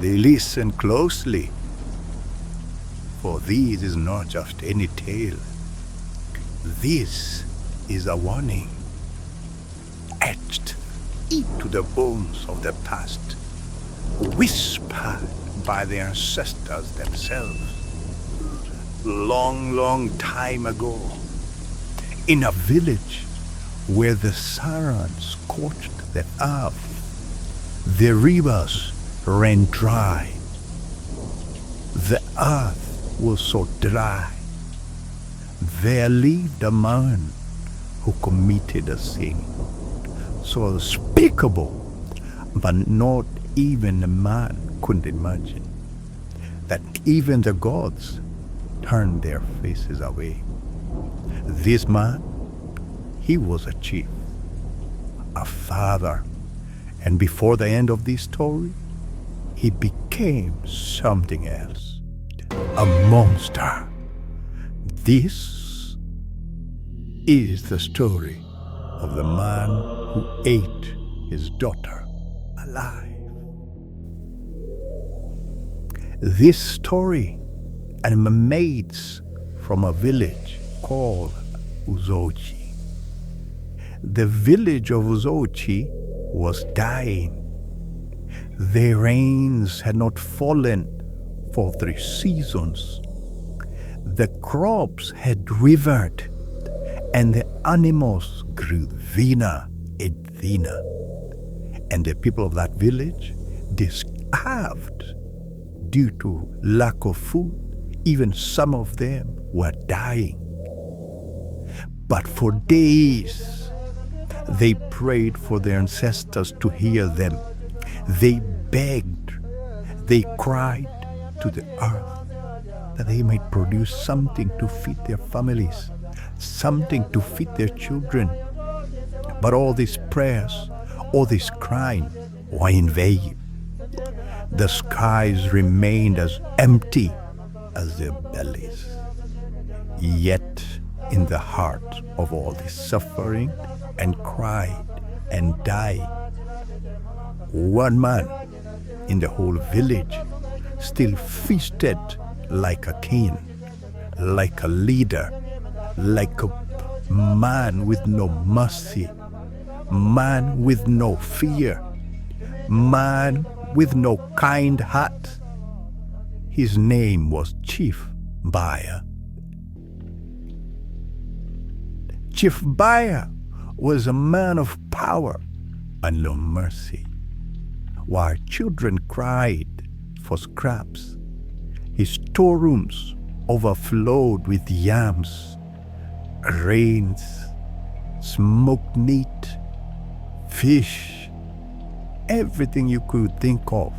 They listen closely, for this is not just any tale. This is a warning, etched into the bones of the past, whispered by the ancestors themselves. Long, long time ago, in a village where the sun scorched the earth, the rivers ran dry. The earth was so dry. There lived a man who committed a sin so unspeakable, but not even a man could imagine, that even the gods turned their faces away. This man, he was a chief, a father, and before the end of this story, he became something else, a monster. This is the story of the man who ate his daughter alive. This story emanates from a village called Uzochi. The village of Uzochi was dying. The rains had not fallen for 3 seasons. The crops had withered, and the animals grew thinner and thinner. And the people of that village, they starved due to lack of food. Even some of them were dying. But for days, they prayed for their ancestors to hear them. They begged, they cried to the earth that they might produce something to feed their families, something to feed their children. But all these prayers, all this crying were in vain. The skies remained as empty as their bellies. Yet in the heart of all this suffering and cried and died, one man in the whole village still feasted like a king, like a leader, like a man with no mercy, man with no fear, man with no kind heart. His name was Chief Mbaya. Chief Mbaya was a man of power and no mercy. While children cried for scraps, his storerooms overflowed with yams, grains, smoked meat, fish, everything you could think of.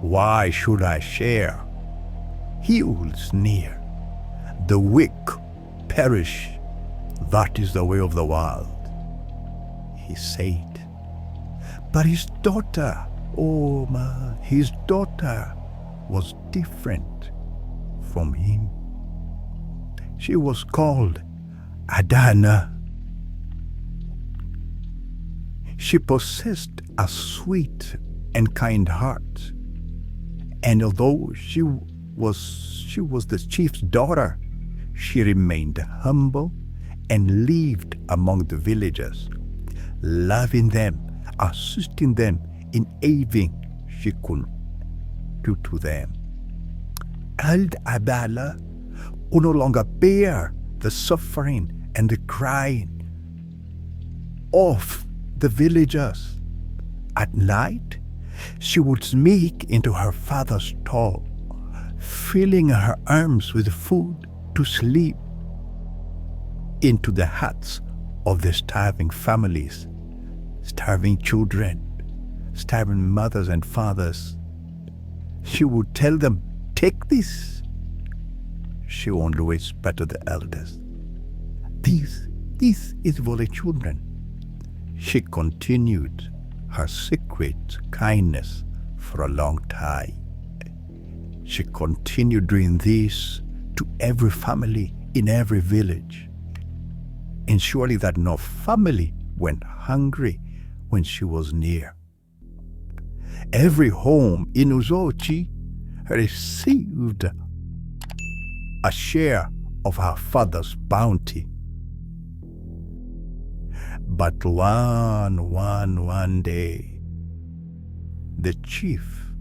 Why should I share? He would sneer. The weak perish. That is the way of the world, he said. But his daughter, oh man, his daughter was different from him. She was called Adanna. She possessed a sweet and kind heart. And although she was the chief's daughter, she remained humble and lived among the villagers, loving them, assisting them in anything she could do to them. Old Abala could no longer bear the suffering and the crying of the villagers. At night, she would sneak into her father's stall, filling her arms with food to sleep, into the huts of the starving families, starving children, starving mothers and fathers. She would tell them, "Take this." She would whisper to the elders, This is for the children." She continued her secret kindness for a long time. She continued doing this to every family in every village, ensuring that no family went hungry when she was near. Every home in Uzochi received a share of her father's bounty. But one day, the chief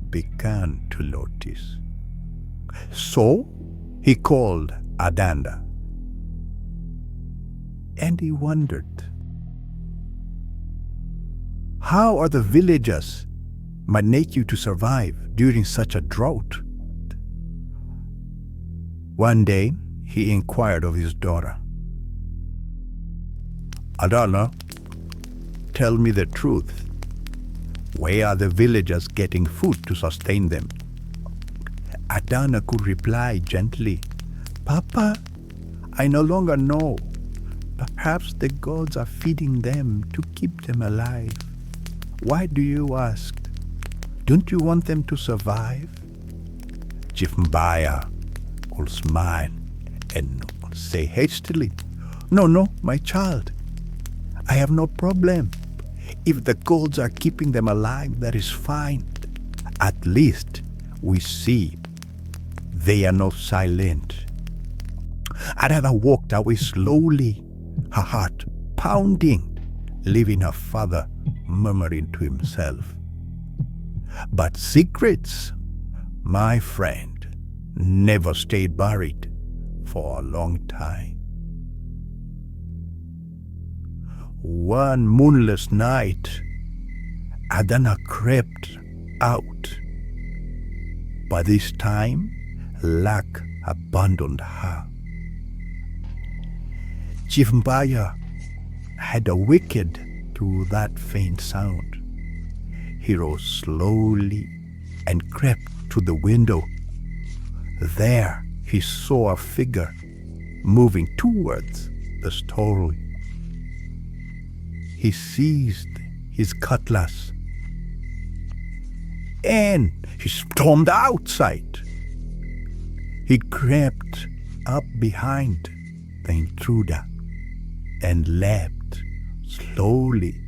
began to notice. So he called Adanna, and he wondered, how are the villagers managing to survive during such a drought? One day, he inquired of his daughter, Adanna, tell me the truth. Where are the villagers getting food to sustain them? Adanna could reply gently, Papa, I no longer know. Perhaps the gods are feeding them to keep them alive. Why do you ask? Don't you want them to survive? Chief Mbaya will smile and say hastily, No, my child. I have no problem. If the gods are keeping them alive, that is fine. At least we see they are not silent. Adanna walked away slowly, her heart pounding, leaving her father murmuring to himself. But secrets, my friend, never stayed buried for a long time. One moonless night, Adanna crept out. By this time, luck abandoned her. Chief Mbaya had awakened to that faint sound. He rose slowly and crept to the window. There he saw a figure moving towards the story. He seized his cutlass and he stormed outside. He crept up behind the intruder and leapt slowly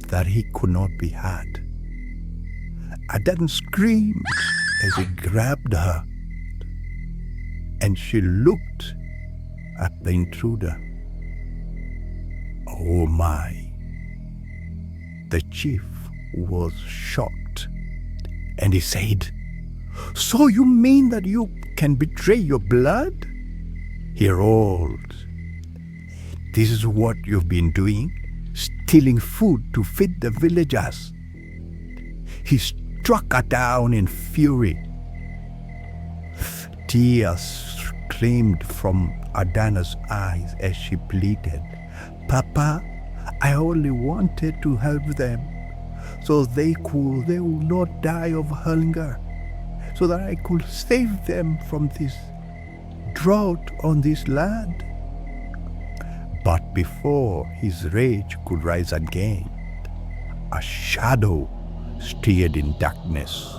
that he could not be heard. Adanna screamed as he grabbed her, and she looked at the intruder. Oh my! The chief was shocked, and he said, So you mean that you can betray your blood? He rolled. This is what you've been doing? Stealing food to feed the villagers. He struck her down in fury. Tears streamed from Adanna's eyes as she pleaded, Papa, I only wanted to help them so they will not die of hunger, so that I could save them from this drought on this land. But before his rage could rise again, a shadow steered in darkness.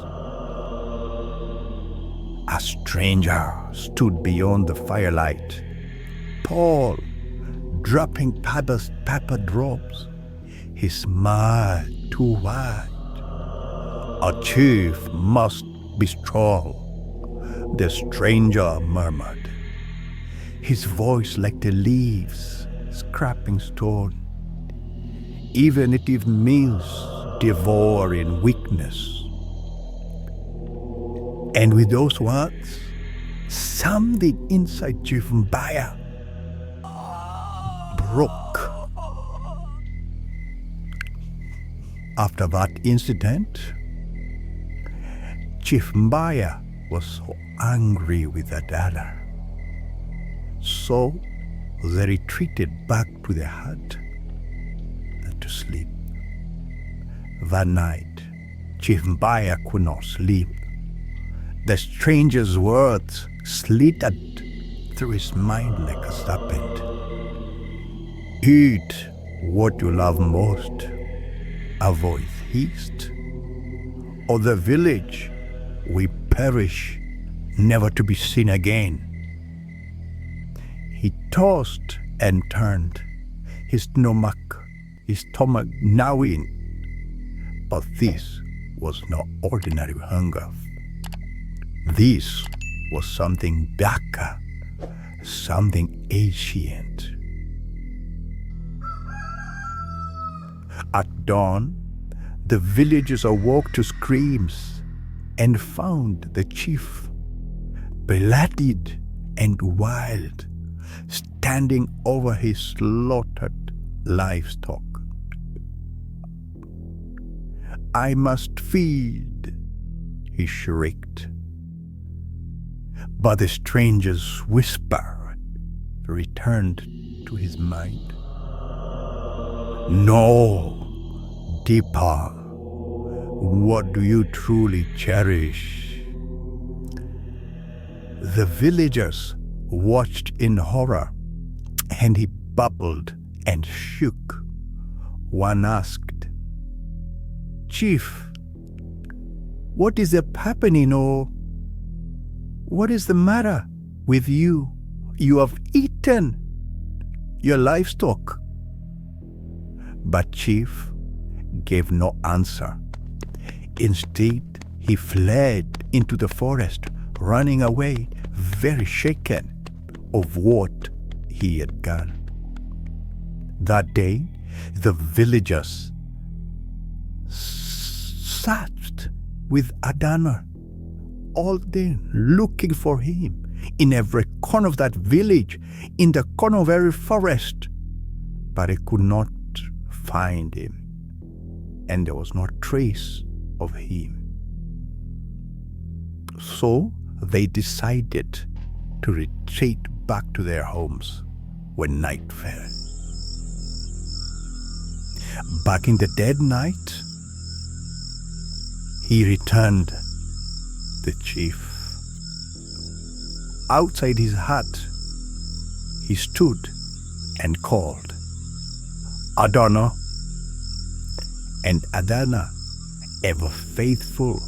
A stranger stood beyond the firelight, tall, dropping pepper drops, his smile too wide. A chief must be strong, the stranger murmured, his voice like the leaves scraping stone, even if it means devouring weakness. And with those words, something inside Chief Mbaya broke. After that incident, Chief Mbaya was so angry with Adanna. So they retreated back to their hut and to sleep. That night, Chief Mbaya could not sleep. The stranger's words slithered through his mind like a serpent. Eat what you love most. Avoid haste, or the village will perish, never to be seen again. He tossed and turned, his stomach gnawing, But this was not ordinary hunger. This was something darker, something ancient. At dawn, the villagers awoke to screams and found the chief, bloodied and wild, standing over his slaughtered livestock. "I must feed," he shrieked. But the stranger's whisper returned to his mind. "No, deeper. What do you truly cherish?" The villagers watched in horror, and he bubbled and shook. One asked, "Chief, what is happening, or what is the matter with you? You have eaten your livestock." But Chief gave no answer. Instead, he fled into the forest, running away, very shaken of what he had done. That day, the villagers searched with Adanna all day, looking for him in every corner of that village, in the corner of every forest. But they could not find him, and there was no trace of him. So they decided to retreat back to their homes when night fell. Back in the dead night, he returned, the chief. Outside his hut, he stood and called, "Adanna." And Adanna, ever faithful,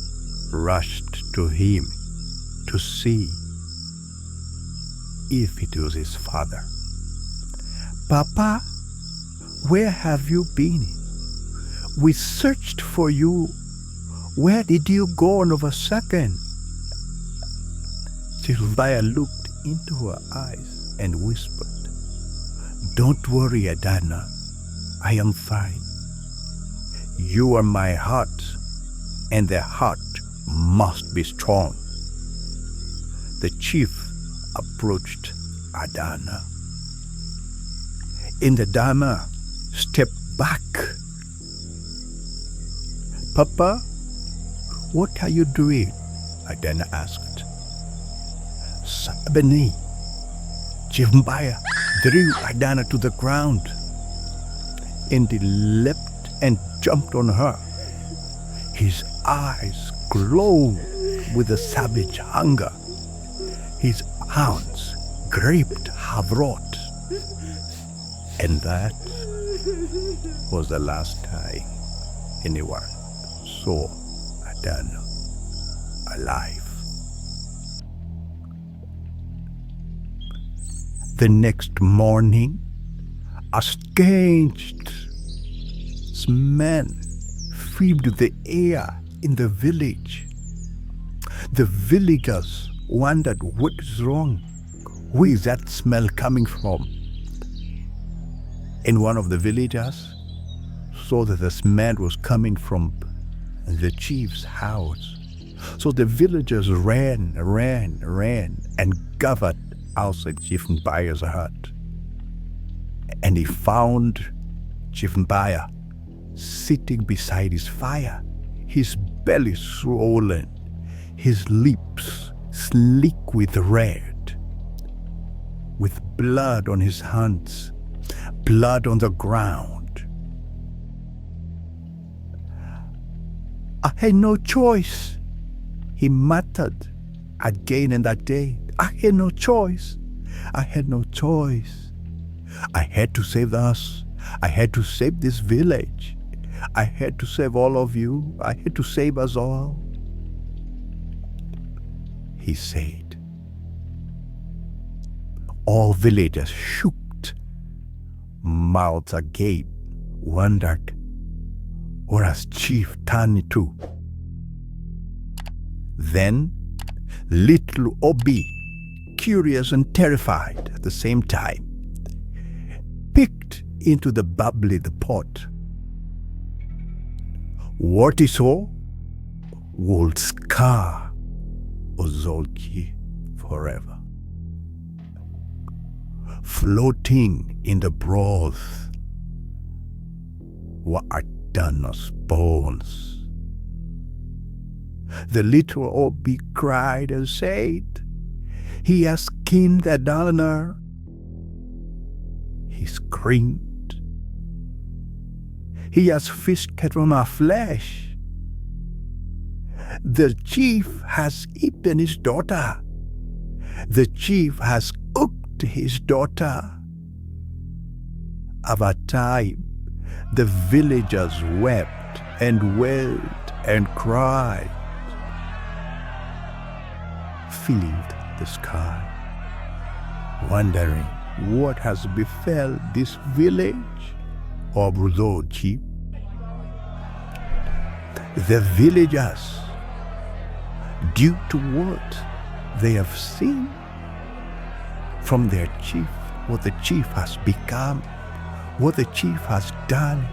rushed to him to see if it was his father. "Papa, where have you been? We searched for you. Where did you go all of a second?" Chief Mbaya looked into her eyes and whispered, "Don't worry, Adanna. I am fine. You are my heart, and the heart must be strong." The chief approached Adanna. And Adanna stepped back. "Papa, what are you doing?" Adanna asked. Suddenly, Chief Mbaya threw Adanna to the ground, and he leapt and jumped on her. His eyes glowed with a savage hunger. His hands gripped her throat. And that was the last time anyone saw Adanna alive. The next morning, a strange smell filled the air in the village. The villagers wondered what is wrong. Where is that smell coming from? And one of the villagers saw that the smell was coming from the chief's house. So the villagers ran, and gathered outside Chief Mbaya's hut. And he found Chief Mbaya sitting beside his fire, his belly swollen, his lips slick with red, with blood on his hands, blood on the ground. "I had no choice," he muttered again and again. "I had no choice. I had no choice. I had to save us. I had to save this village. I had to save all of you. I had to save us all," he said. All villagers shook, mouths agape, wondered, or as Chief Tanitu. Then, little Obi, curious and terrified at the same time, peeked into the bubbly the pot. What he saw would scar Uzochi forever. Floating in the broth were Adanna's bones. The little Obi cried and said, "He has skinned Adanna." He screamed, "He has feasted from our flesh. The chief has eaten his daughter. The chief has cooked his daughter." Of a time, the villagers wept and wailed and cried, filled the sky, wondering what has befell this village of Uzochi. The villagers, due to what they have seen from their chief, what the chief has become, what the chief has done,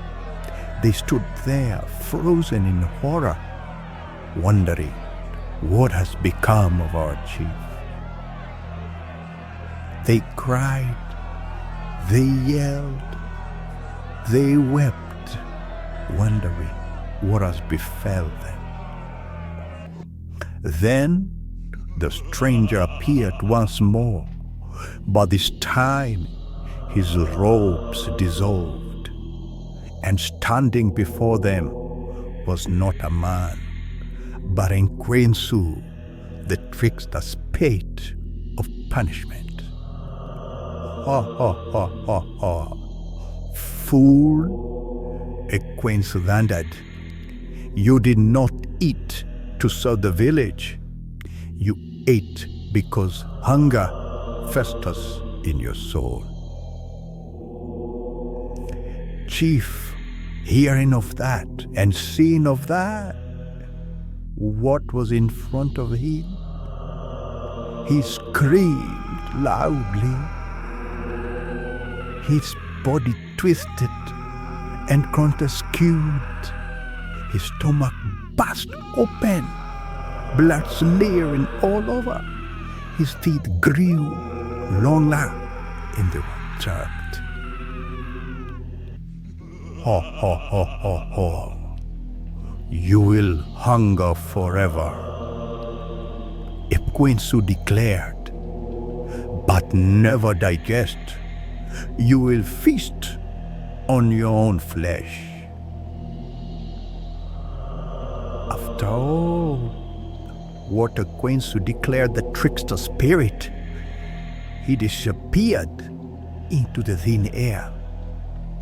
they stood there frozen in horror, wondering what has become of our chief. They cried, they yelled, they wept, wondering what has befell them. Then the stranger appeared once more, but this time his robes dissolved, and standing before them was not a man, but Ekwensu, the trickster's spade of punishment. Ha ha ha ha ha! Fool! Ekwensu thundered. You did not eat to serve the village. You ate because hunger festers in your soul. Chief, hearing of that and seeing of that, what was in front of him, he screamed loudly. His body twisted and skewed. His stomach burst open, blood smearing all over. His teeth grew longer in the tract. Ha ha ha ha ha! You will hunger forever, Ekwensu declared, but never digest. You will feast on your own flesh. After all, what Ekwensu declared the trickster spirit, he disappeared into the thin air,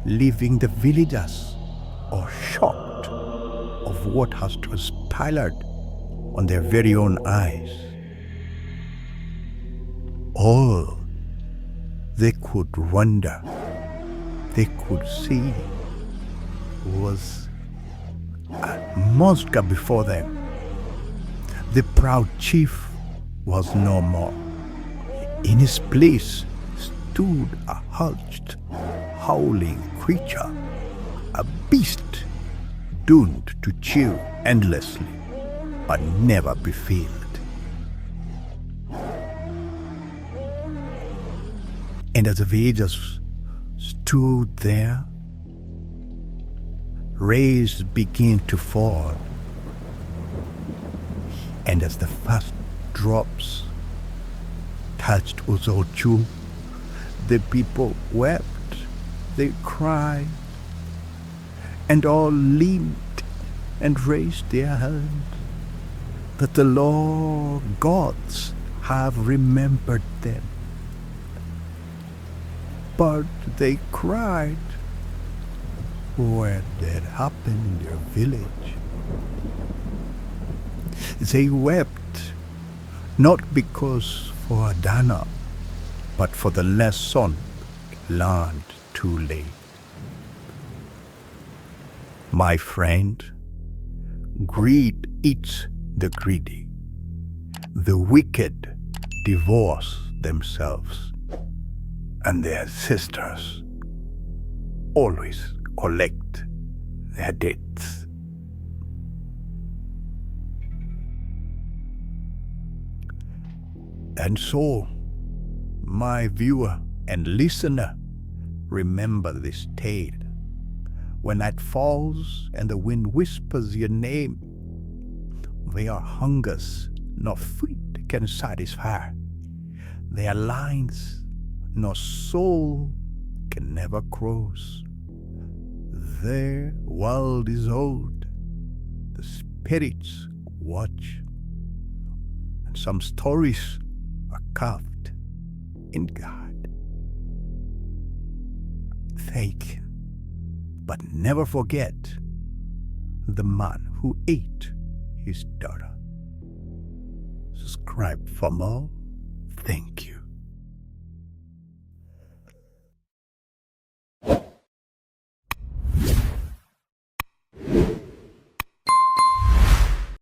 leaving the villagers all shocked of what has transpired on their very own eyes. All they could wonder, they could see, was a monster before them. The proud chief was no more. In his place stood a hulked, howling creature, a beast doomed to chew endlessly, but never be filled. And as the villagers stood there, rays began to fall. And as the first drops touched Uzochi, the people wept, they cried, and all leaned and raised their hands, that the Lord gods have remembered them. But they cried, what had happened in their village? They wept, not because for Adanna, but for the lesson learned too late. My friend, greed eats the greedy. The wicked devours themselves, and their sisters always collect their debts. And so, my viewer and listener, remember this tale. When night falls and the wind whispers your name, there are hungers no food can satisfy. There are lines no soul can never cross. Their world is old, the spirits watch, and some stories are carved in God. Fake, but never forget the man who ate his daughter. Subscribe for more. Thank you.